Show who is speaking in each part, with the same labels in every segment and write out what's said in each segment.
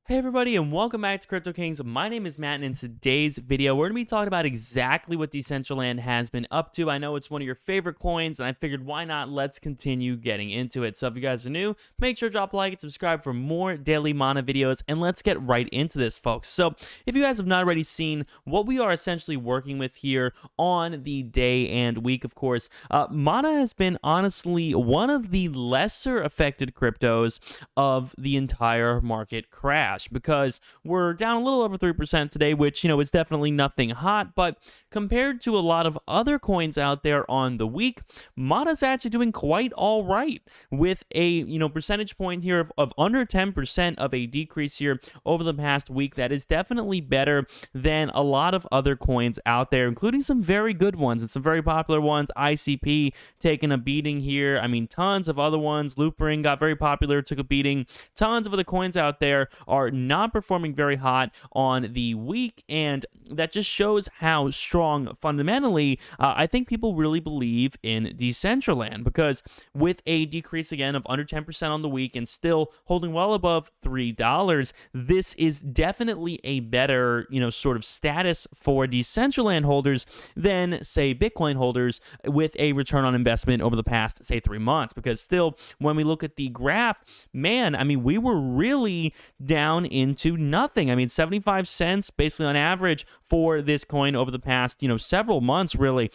Speaker 1: Hey everybody, and welcome back to Crypto Kings. My name is Matt, and in today's video we're going to be talking about exactly what Decentraland has been up to. I know it's one of your favorite coins, and I figured why not, let's continue getting into it. So if you guys are new, make sure to drop a like and subscribe for more daily mana videos, and let's get right into this, folks. So if you guys have not already seen what we are essentially working with here on the day and week, of course, mana has been honestly one of the lesser affected cryptos of the entire market crash, because we're down a little over 3% today, which, is definitely nothing hot, but compared to a lot of other coins out there on the week, Mana's actually doing quite all right, with a, percentage point here of under 10% of a decrease here over the past week. That is definitely better than a lot of other coins out there, including some very good ones and some very popular ones. ICP taking a beating here. I mean, tons of other ones. Loopring got very popular, took a beating. Tons of other coins out there are not performing very hot on the week, and that just shows how strong fundamentally I think people really believe in Decentraland, because with a decrease again of under 10% on the week and still holding well above $3, this is definitely a better sort of status for Decentraland holders than, say, Bitcoin holders with a return on investment over the past, say, 3 months. Because still, when we look at the graph, man, I mean, we were really down into nothing. I mean, 75 cents basically on average for this coin over the past, several months, really,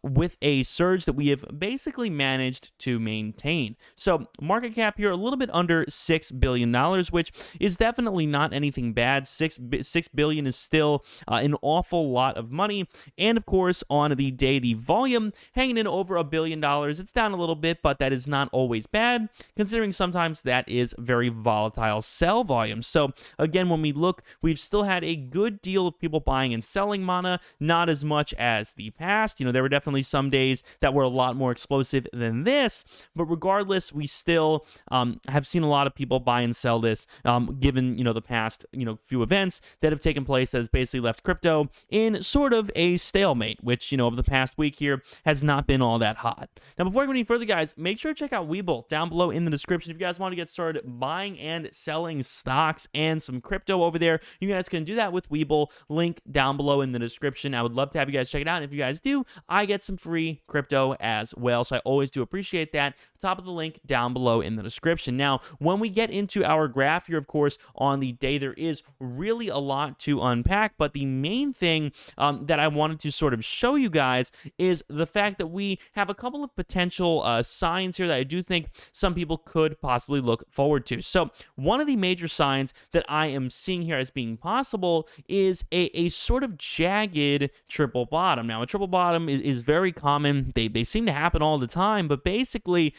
Speaker 1: with a surge that we have basically managed to maintain. So market cap here a little bit under $6 billion, which is definitely not anything bad. $6 billion is still an awful lot of money. And of course, on the day, the volume hanging in over $1 billion. It's down a little bit, but that is not always bad, considering sometimes that is very volatile sell volume. So again, when we look, we've still had a good deal of people buying and selling mana, not as much as the past. There were definitely some days that were a lot more explosive than this, but regardless, we still have seen a lot of people buy and sell this, given, the past, few events that have taken place that has basically left crypto in sort of a stalemate, which, over the past week here has not been all that hot. Now, before I go any further, guys, make sure to check out Webull down below in the description. If you guys want to get started buying and selling stocks and some crypto over there, you guys can do that with Webull. Link down below in the description. I would love to have you guys check it out. And if you guys do, I get some free crypto as well. So I always do appreciate that. Top of the link down below in the description. Now, when we get into our graph here, of course, on the day, there is really a lot to unpack. But the main thing that I wanted to sort of show you guys is the fact that we have a couple of potential signs here that I do think some people could possibly look forward to. So one of the major signs that I am seeing here as being possible is a sort of jagged triple bottom. Now, a triple bottom is very common. They seem to happen all the time, but basically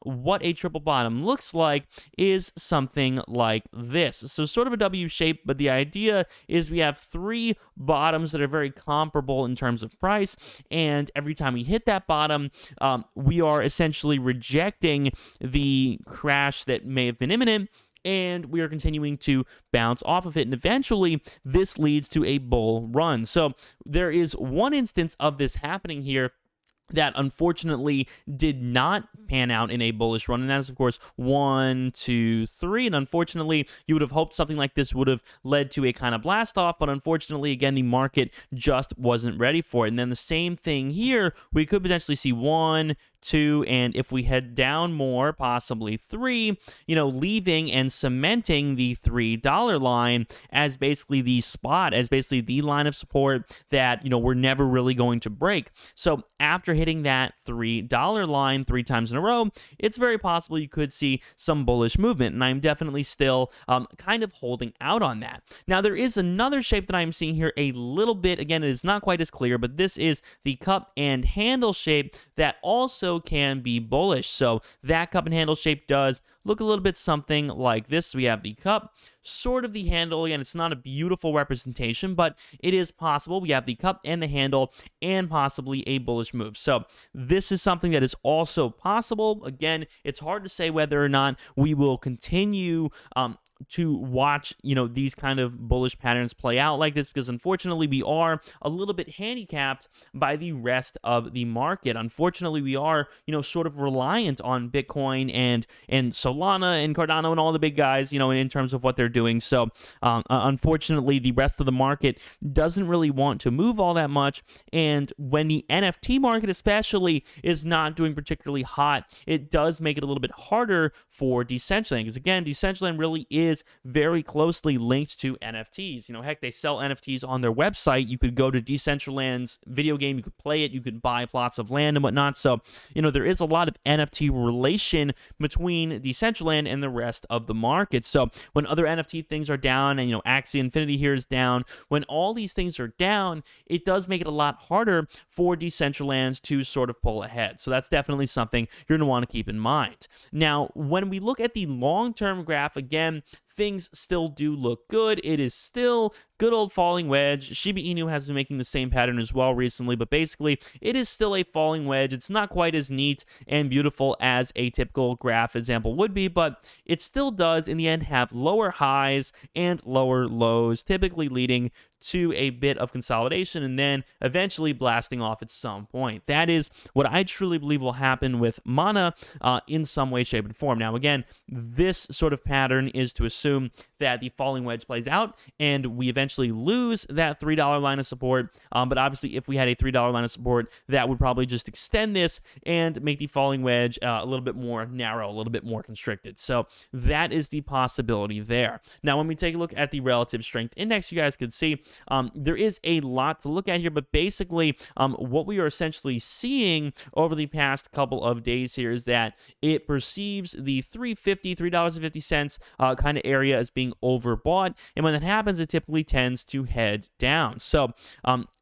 Speaker 1: what a triple bottom looks like is something like this. So sort of a W shape, but the idea is we have three bottoms that are very comparable in terms of price, and every time we hit that bottom, we are essentially rejecting the crash that may have been imminent, and we are continuing to bounce off of it, and eventually this leads to a bull run. So there is one instance of this happening here that unfortunately did not pan out in a bullish run, and that is, of course, 1, 2, 3. And unfortunately, you would have hoped something like this would have led to a kind of blast off, but unfortunately, again, the market just wasn't ready for it. And then the same thing here, we could potentially see 1, 2, and if we head down more, possibly 3, leaving and cementing the $3 line as basically the spot, as basically the line of support that, we're never really going to break. So after hitting that $3 line 3 times in a row, it's very possible you could see some bullish movement, and I'm definitely still kind of holding out on that. Now, there is another shape that I'm seeing here a little bit. Again, it is not quite as clear, but this is the cup and handle shape that also can be bullish. So that cup and handle shape does look a little bit something like this. We have the cup, sort of the handle, and it's not a beautiful representation, but it is possible. We have the cup and the handle and possibly a bullish move. So this is something that is also possible. Again, it's hard to say whether or not we will continue to watch, these kind of bullish patterns play out like this, because unfortunately we are a little bit handicapped by the rest of the market. Unfortunately, we are, sort of reliant on Bitcoin and Solana and Cardano and all the big guys, in terms of what they're doing. So unfortunately, the rest of the market doesn't really want to move all that much. And when the NFT market especially is not doing particularly hot, it does make it a little bit harder for Decentraland, because again, Decentraland really is very closely linked to NFTs. Heck, they sell NFTs on their website. You could go to Decentraland's video game, you could play it, you could buy plots of land and whatnot. So there is a lot of NFT relation between Decentraland and the rest of the market. So when other NFT things are down, and Axie Infinity here is down, when all these things are down, it does make it a lot harder for Decentraland to sort of pull ahead. So that's definitely something you're going to want to keep in mind. Now, when we look at the long-term graph, again, things still do look good. It is still good old falling wedge. Shiba Inu has been making the same pattern as well recently, but basically it is still a falling wedge. It's not quite as neat and beautiful as a typical graph example would be, but it still does in the end have lower highs and lower lows, typically leading to a bit of consolidation and then eventually blasting off at some point. That is what I truly believe will happen with Mana in some way, shape, and form. Now, again, this sort of pattern is to assume that the falling wedge plays out and we eventually lose that $3 line of support. But obviously, if we had a $3 line of support, that would probably just extend this and make the falling wedge a little bit more narrow, a little bit more constricted. So that is the possibility there. Now, when we take a look at the relative strength index, you guys can see there is a lot to look at here, but basically what we are essentially seeing over the past couple of days here is that it perceives the $3.50 kind of area as being overbought, and when that happens, it typically tends to head down. So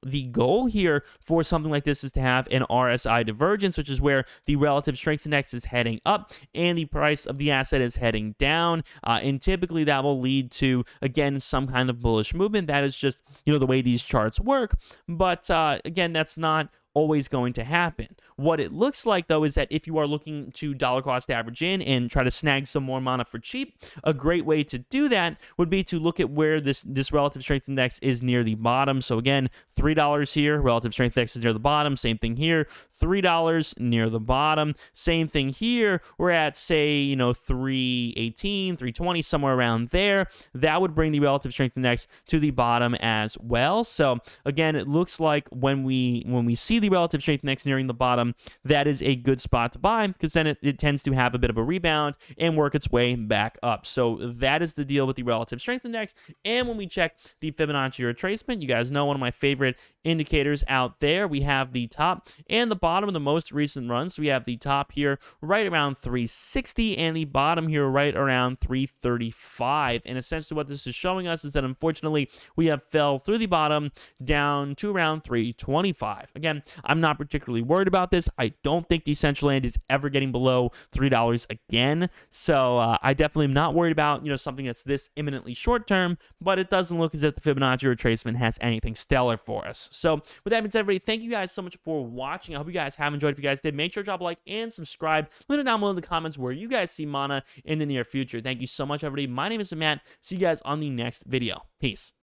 Speaker 1: the goal here for something like this is to have an RSI divergence, which is where the relative strength index is heading up and the price of the asset is heading down, and typically that will lead to, again, some kind of bullish movement. That is just the way these charts work, but again, that's not always going to happen. What it looks like, though, is that if you are looking to dollar cost average in and try to snag some more mana for cheap, a great way to do that would be to look at where this relative strength index is near the bottom. So again, $3 here, relative strength index is near the bottom. Same thing here, $3 near the bottom. Same thing here. We're at, say, 318, 320, somewhere around there. That would bring the relative strength index to the bottom as well. So again, it looks like when we see the relative strength index nearing the bottom, that is a good spot to buy, because then it tends to have a bit of a rebound and work its way back up. So that is the deal with the relative strength index. And when we check the Fibonacci retracement, you guys know one of my favorite indicators out there, we have the top and the bottom of the most recent runs. So we have the top here right around 360 and the bottom here right around 335. And essentially what this is showing us is that unfortunately we have fell through the bottom down to around 325. Again, I'm not particularly worried about this. I don't think Decentraland is ever getting below $3 again. So I definitely am not worried about, something that's this imminently short term, but it doesn't look as if the Fibonacci retracement has anything stellar for us. So with that being said, everybody, thank you guys so much for watching. I hope you guys have enjoyed. If you guys did, make sure to drop a like and subscribe. Let me know down below in the comments where you guys see Mana in the near future. Thank you so much, everybody. My name is Matt. See you guys on the next video. Peace.